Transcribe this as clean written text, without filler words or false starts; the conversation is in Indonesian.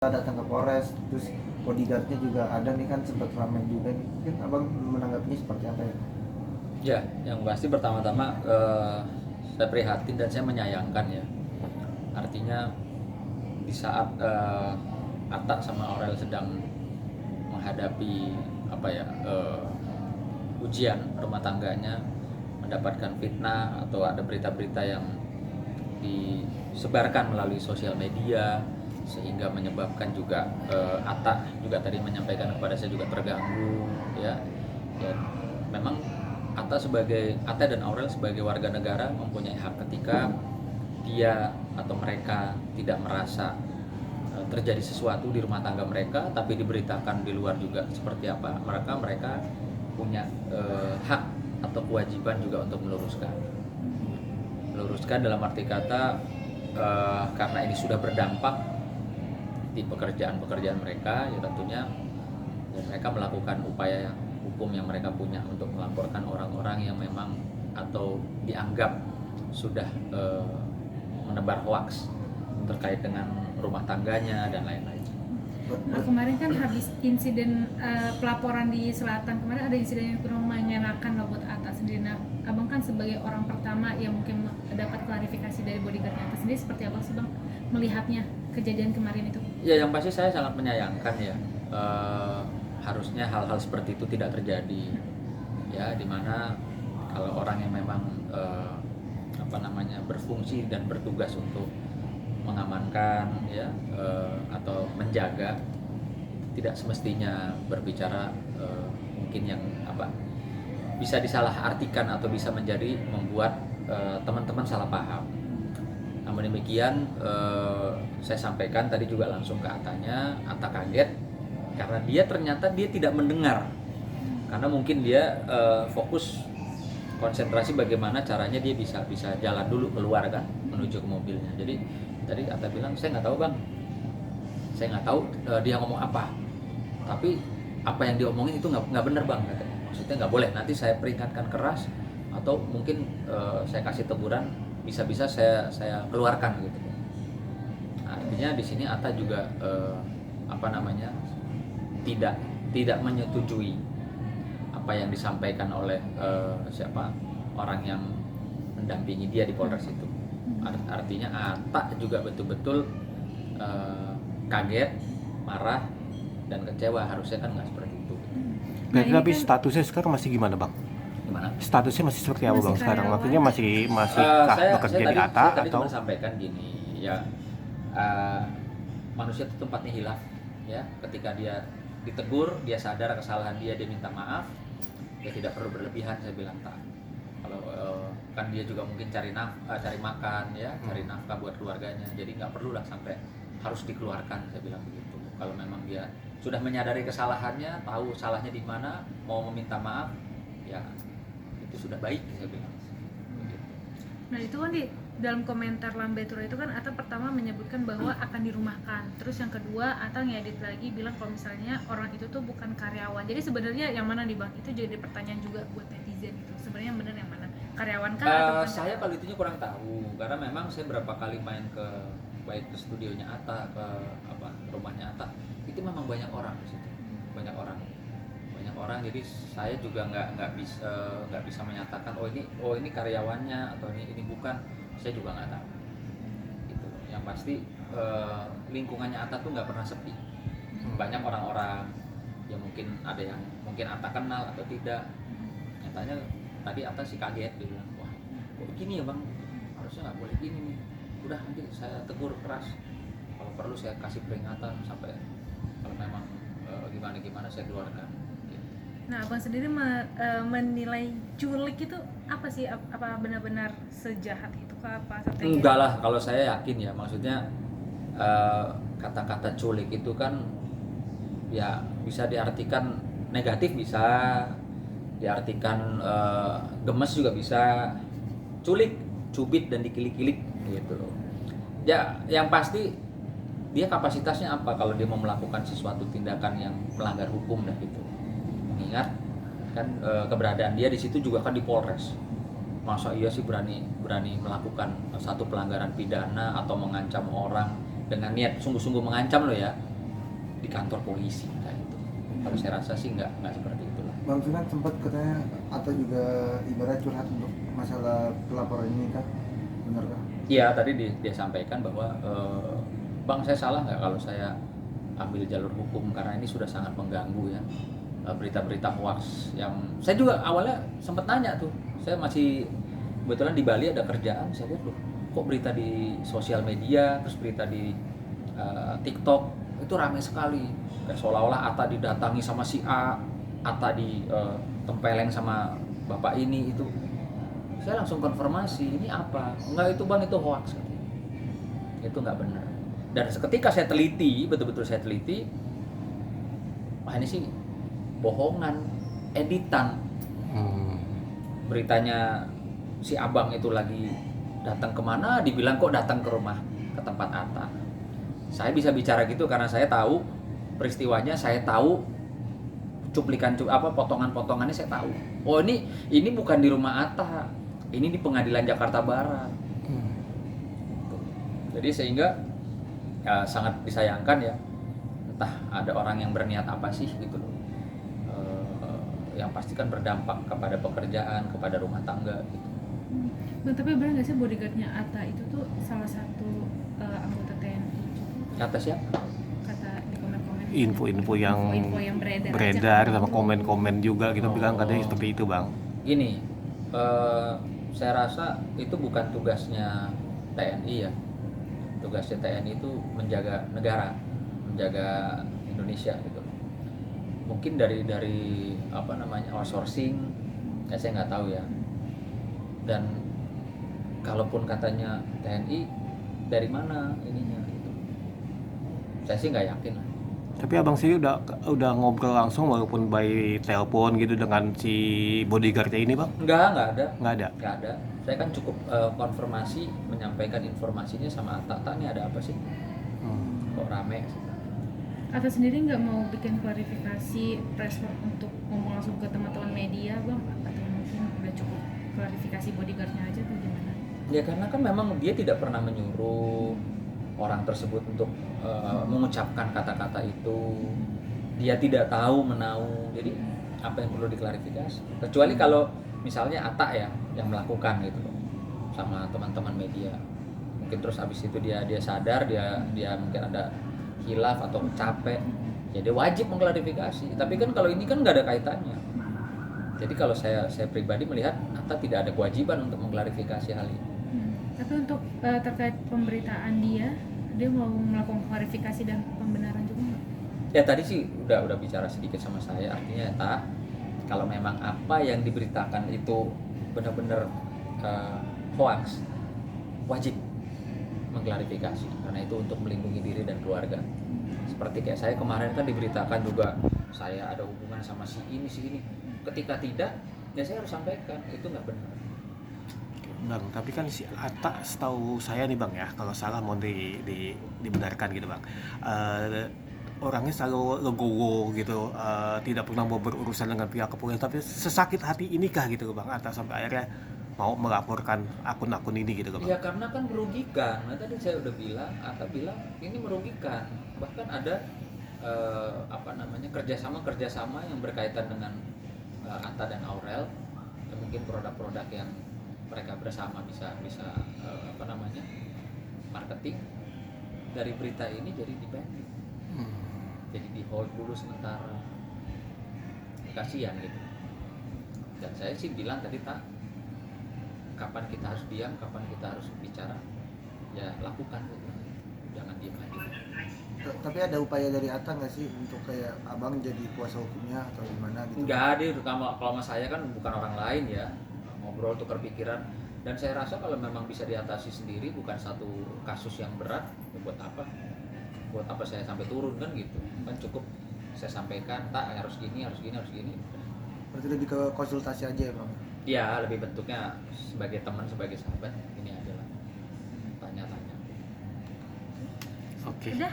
datang ke Polres, terus bodyguardnya juga ada nih kan, sempat ramai juga nih. Mungkin abang menanggapinya seperti apa ya? Ya, yang pasti pertama-tama saya prihatin dan saya menyayangkan ya. Artinya di saat Atta sama Aurel sedang menghadapi ujian rumah tangganya, mendapatkan fitnah atau ada berita-berita yang disebarkan melalui sosial media sehingga menyebabkan juga Atta juga tadi menyampaikan kepada saya juga terganggu ya. Dan memang Atta dan Aurel sebagai warga negara mempunyai hak ketika dia atau mereka tidak merasa terjadi sesuatu di rumah tangga mereka tapi diberitakan di luar juga seperti apa, mereka punya hak atau kewajiban juga untuk meluruskan dalam arti kata karena ini sudah berdampak di pekerjaan mereka ya tentunya ya mereka melakukan upaya hukum yang mereka punya untuk melaporkan orang-orang yang memang atau dianggap sudah menebar hoaks terkait dengan rumah tangganya dan lain-lain. Nah, kemarin kan habis insiden pelaporan di Selatan, kemarin ada insiden yang kurang menyenangkan loh buat Atta sendiri. Nah, abang kan sebagai orang pertama yang mungkin dapat klarifikasi dari bodyguardnya Atta sendiri, seperti apa sih bang melihatnya kejadian kemarin itu? Ya yang pasti saya sangat menyayangkan ya, harusnya hal-hal seperti itu tidak terjadi ya, dimana kalau orang yang memang berfungsi dan bertugas untuk mengamankan ya atau menjaga tidak semestinya berbicara mungkin yang bisa disalahartikan atau bisa menjadi membuat teman-teman salah paham. Namun demikian saya sampaikan tadi juga langsung ke Atta kaget karena dia ternyata tidak mendengar, karena mungkin dia fokus konsentrasi bagaimana caranya dia bisa jalan dulu keluar kan menuju ke mobilnya. Jadi tadi Atta bilang saya nggak tahu bang, saya nggak tahu dia ngomong apa, tapi apa yang diomongin itu nggak benar bang katanya. Maksudnya nggak boleh, nanti saya peringatkan keras atau mungkin saya kasih teguran, bisa-bisa saya keluarkan gitu. Artinya di sini Atta juga tidak menyetujui apa yang disampaikan oleh orang yang mendampingi dia di Polres itu. Artinya Atta juga betul-betul kaget, marah dan kecewa. Harusnya kan nggak seperti itu. Nah, tapi statusnya sekarang masih gimana bang? Gimana? Statusnya masih seperti apa bang sekarang? Maksudnya masih bekerja di Atta saya tadi atau? cuma sampaikan gini ya, manusia itu tempatnya hilaf ya. Ketika dia ditegur, dia sadar kesalahan dia minta maaf, dia tidak perlu berlebihan. Saya bilang tak, kalau kan dia juga mungkin cari makan ya, cari nafkah buat keluarganya, jadi nggak perlu lah sampai harus dikeluarkan. Saya bilang begitu. Kalau memang dia sudah menyadari kesalahannya, tahu salahnya di mana, mau meminta maaf ya itu sudah baik, saya bilang begitu. Nah itu kan di dalam komentar Lambe Tura itu kan Atta pertama menyebutkan bahwa akan dirumahkan, terus yang kedua Atta ngedit lagi bilang kalau misalnya orang itu tuh bukan karyawan. Jadi sebenarnya yang mana nih bang? Itu jadi pertanyaan juga buat netizen gitu. Sebenarnya yang benar yang mana? Karyawan kah atau saya kalau itunya kurang tahu, karena memang saya berapa kali main ke baik ke studionya Atta, ke rumahnya Atta, itu memang banyak orang di situ, banyak orang. Jadi saya juga nggak bisa menyatakan oh ini karyawannya atau ini bukan. Saya juga nggak tahu gitu. Yang pasti lingkungannya Atta tuh nggak pernah sepi, banyak orang-orang yang mungkin ada yang mungkin Atta kenal atau tidak. Nyatanya tadi Atta sih kaget, dia bilang wah kok gini ya bang, harusnya nggak boleh gini nih, udah nanti saya tegur keras, kalau perlu saya kasih peringatan sampai kalau memang gimana saya keluarkan gitu. Nah, abang sendiri menilai culik itu apa sih? Apa benar-benar sejahat itu kah? Apa sampai Enggak lah, kalau saya yakin ya, maksudnya kata-kata culik itu kan ya bisa diartikan negatif, bisa diartikan gemes juga bisa. Culik, cubit dan dikilik-kilik gitu loh. Ya yang pasti dia kapasitasnya apa kalau dia mau melakukan sesuatu tindakan yang melanggar hukum dan gitu. Mengingat kan keberadaan dia di situ juga kan di Polres. Masa iya sih berani melakukan satu pelanggaran pidana atau mengancam orang dengan niat sungguh-sungguh mengancam loh ya, di kantor polisi kayak itu. Kalau saya rasa sih nggak seperti itu lah. Bang Sunan sempat katanya atau juga ibarat curhat untuk masalah pelaporan ini kan, benarkah? Iya, tadi dia sampaikan bahwa Bang, saya salah nggak kalau saya ambil jalur hukum karena ini sudah sangat mengganggu ya, berita-berita hoax yang saya juga awalnya sempat nanya tuh. Saya masih kebetulan di Bali ada kerjaan, saya lihat loh kok berita di sosial media, terus berita di TikTok itu ramai sekali, kayak seolah-olah Atta didatangi sama si A, Atta ditempeleng sama bapak ini itu. Saya langsung konfirmasi, ini apa? Enggak, itu Bang, itu hoax. Itu nggak benar. Dan seketika saya teliti, betul-betul saya teliti, wah ini sih bohongan, editan. Beritanya si abang itu lagi datang kemana, dibilang kok datang ke rumah, ke tempat Atta. Saya bisa bicara gitu karena saya tahu peristiwanya, saya tahu cuplikan potongan-potongannya saya tahu. Oh ini bukan di rumah Atta, ini di Pengadilan Jakarta Barat. Jadi sehingga ya, sangat disayangkan ya, entah ada orang yang berniat apa sih gitu loh. Yang pasti kan berdampak kepada pekerjaan, kepada rumah tangga gitu. Bang, tapi benar nggak sih bodyguardnya Atta itu tuh salah satu anggota TNI? Kata siapa? Kata di komen-komen. Info-info yang beredar sama komen-komen juga gitu bilang katanya seperti itu Bang. Gini, saya rasa itu bukan tugasnya TNI ya. Tugasnya TNI itu menjaga negara, menjaga Indonesia gitu. Mungkin dari outsourcing, ya saya nggak tahu ya. Dan kalaupun katanya TNI, dari mana ininya gitu. Saya sih nggak yakin. Tapi abang sih udah ngobrol langsung walaupun by telepon gitu dengan si bodyguardnya ini Bang? Nggak ada. Nggak ada. Saya kan cukup konfirmasi, menyampaikan informasinya sama Atta, ini ada apa sih? Kok rame? Atta sendiri nggak mau bikin klarifikasi press untuk ngomong langsung ke teman-teman media, Bang? Atau mungkin udah cukup klarifikasi bodyguardnya aja atau gimana? Ya karena kan memang dia tidak pernah menyuruh orang tersebut untuk mengucapkan kata-kata itu. Dia tidak tahu menau. Jadi apa yang perlu diklarifikasi? Kecuali kalau misalnya Atta ya yang melakukan gitu loh, sama teman-teman media. Mungkin terus habis itu dia sadar dia mungkin ada hilaf atau capek. Ya dia wajib mengklarifikasi. Tapi kan kalau ini kan nggak ada kaitannya. Jadi kalau saya pribadi melihat Atta tidak ada kewajiban untuk mengklarifikasi hal ini. Tapi untuk terkait pemberitaan dia mau melakukan klarifikasi dan pembenaran juga nggak? Ya tadi sih udah bicara sedikit sama saya, artinya tak kalau memang apa yang diberitakan itu benar-benar hoax, wajib mengklarifikasi karena itu untuk melindungi diri dan keluarga. Seperti kayak saya kemarin kan diberitakan juga saya ada hubungan sama si ini. Ketika tidak, ya saya harus sampaikan itu nggak benar. Bang, tapi kan si Atta setahu saya nih Bang ya, kalau salah mau dibenarkan gitu Bang. Orangnya selalu legowo gitu, tidak pernah mau berurusan dengan pihak kepolisian, tapi sesakit hati inikah gitu Bang Atta sampai akhirnya mau melaporkan akun-akun ini gitu Bang. Ya karena kan merugikan. Nah, tadi saya udah bilang, Atta bilang ini merugikan. Bahkan ada kerjasama yang berkaitan dengan Atta dan Aurel, ya mungkin produk-produk yang mereka bersama bisa marketing. Dari berita ini jadi dibanding, jadi di hold dulu sementara, kasihan gitu. Dan saya sih bilang tadi tak, kapan kita harus diam, kapan kita harus bicara, ya lakukan gitu. Jangan diam aja. Tapi ada upaya dari Atta nggak sih untuk kayak abang jadi kuasa hukumnya atau gimana gitu? Nggak ada, kalau sama saya kan bukan orang lain ya, ngobrol tukar pikiran. Dan saya rasa kalau memang bisa diatasi sendiri, bukan satu kasus yang berat, ya buat apa saya sampai turun kan gitu. Kan cukup saya sampaikan, tak harus gini. Berarti lebih ke konsultasi aja ya Bang? Ya lebih bentuknya sebagai teman, sebagai sahabat, ini adalah tanya-tanya. Oke. Sudah.